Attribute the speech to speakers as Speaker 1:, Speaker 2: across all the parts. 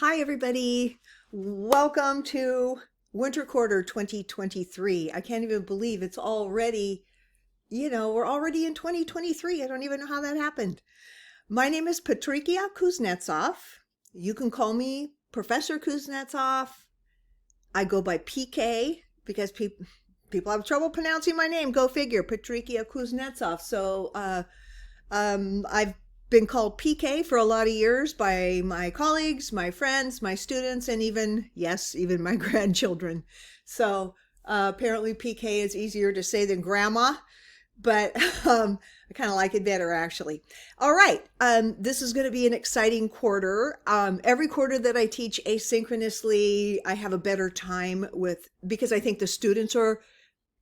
Speaker 1: Hi, everybody. Welcome to Winter Quarter 2023. I can't even believe it's already, we're already in 2023. I don't even know how that happened. My name is Patrikia Kuznetsov. You can call me Professor Kuznetsov. I go by PK because people have trouble pronouncing my name. Go figure, Patrikia Kuznetsov. I've been called PK for a lot of years by my colleagues, my friends, my students, and even my grandchildren. So apparently PK is easier to say than grandma, but I kind of like it better actually. All right, this is going to be an exciting quarter. Every quarter that I teach asynchronously, I have a better time because I think the students are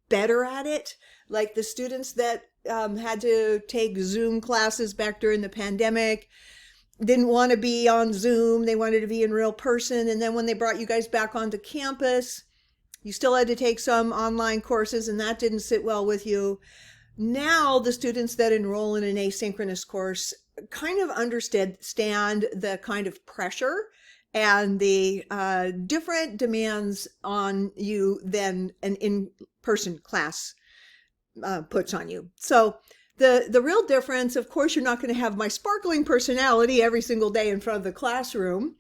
Speaker 1: better at it. Like the students that had to take Zoom classes back during the pandemic didn't want to be on Zoom. They wanted to be in real person. And then when they brought you guys back onto campus, you still had to take some online courses and that didn't sit well with you. Now the students that enroll in an asynchronous course kind of understand the kind of pressure and the different demands on you than an in-person class puts on you. So the real difference, of course, you're not going to have my sparkling personality every single day in front of the classroom.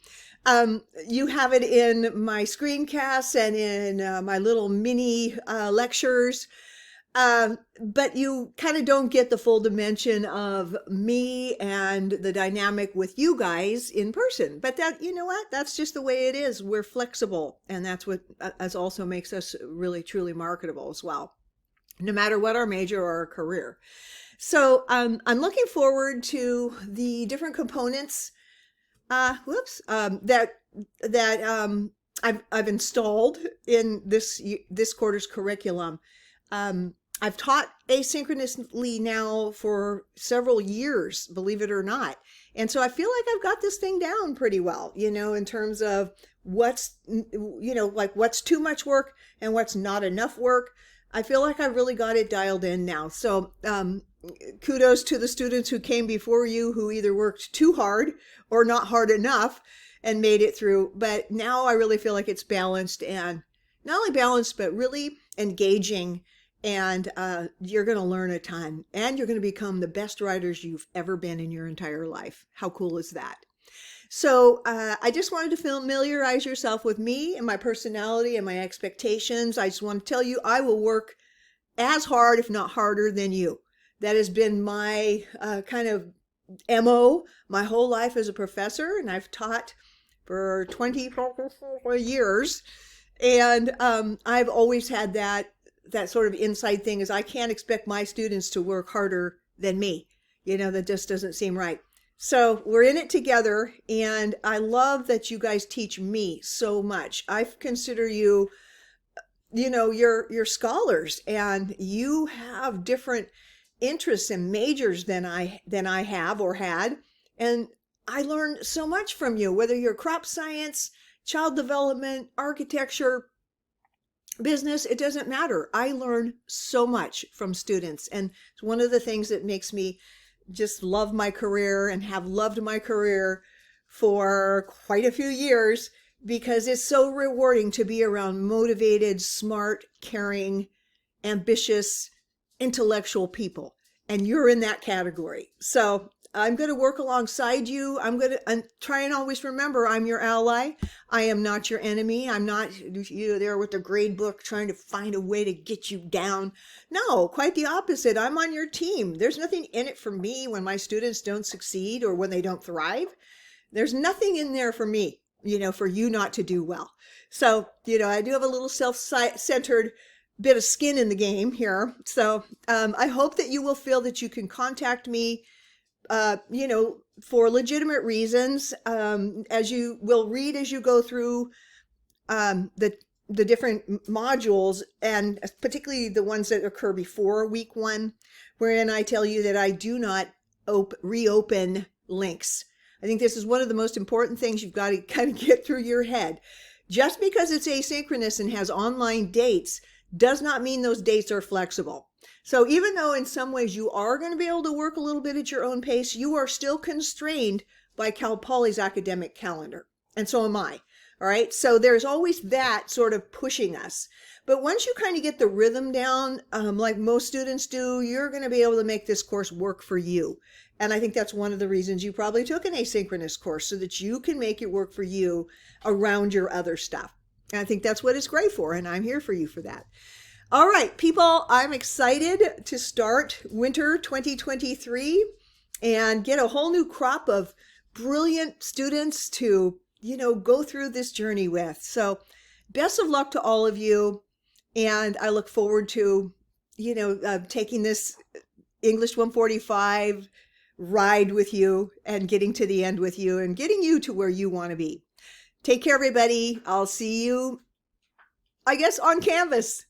Speaker 1: You have it in my screencasts and in my little mini lectures. But you kind of don't get the full dimension of me and the dynamic with you guys in person. But that, you know what? That's just the way it is. We're flexible. And that's what also makes us really, truly marketable as well, no matter what our major or our career. So I'm looking forward to the different components that I've installed in this quarter's curriculum. I've taught asynchronously now for several years, believe it or not. And so I feel like I've got this thing down pretty well, in terms of what's too much work and what's not enough work. I feel like I've really got it dialed in now. So kudos to the students who came before you who either worked too hard or not hard enough and made it through. But now I really feel like it's balanced, and not only balanced, but really engaging. And you're going to learn a ton, and you're going to become the best writers you've ever been in your entire life. How cool is that? So I just wanted to familiarize yourself with me and my personality and my expectations. I just want to tell you I will work as hard, if not harder, than you. That has been my kind of MO my whole life as a professor, and I've taught for 24 years. And I've always had that sort of inside thing is I can't expect my students to work harder than me. That just doesn't seem right. So we're in it together, and I love that you guys teach me so much. I consider you, you're scholars, and you have different interests and majors than I have or had. And I learned so much from you, whether you're crop science, child development, architecture, business, it doesn't matter. I learn so much from students. And it's one of the things that makes me just love my career and have loved my career for quite a few years, because it's so rewarding to be around motivated, smart, caring, ambitious, intellectual people. And you're in that category. So I'm going to work alongside you. I'm going to try and always remember I'm your ally. I am not your enemy. I'm not you there with the grade book trying to find a way to get you down. No, quite the opposite. I'm on your team. There's nothing in it for me when my students don't succeed or when they don't thrive. There's nothing in there for me, for you not to do well. So, I do have a little self-centered bit of skin in the game here. So I hope that you will feel that you can contact me for legitimate reasons, as you will read as you go through the different modules, and particularly the ones that occur before week 1, wherein I tell you that I do not reopen links. I think this is one of the most important things you've got to kind of get through your head. Just because it's asynchronous and has online dates does not mean those dates are flexible. So even though in some ways you are going to be able to work a little bit at your own pace, you are still constrained by Cal Poly's academic calendar. and so am I. All right. So there's always that sort of pushing us. But once you kind of get the rhythm down, like most students do, you're going to be able to make this course work for you. And I think that's one of the reasons you probably took an asynchronous course, so that you can make it work for you around your other stuff. And I think that's what it's great for. And I'm here for you for that. All right, people, I'm excited to start winter 2023 and get a whole new crop of brilliant students to go through this journey with. So best of luck to all of you. And I look forward to, taking this English 145 ride with you and getting to the end with you and getting you to where you want to be. Take care, everybody. I'll see you, I guess, on Canvas.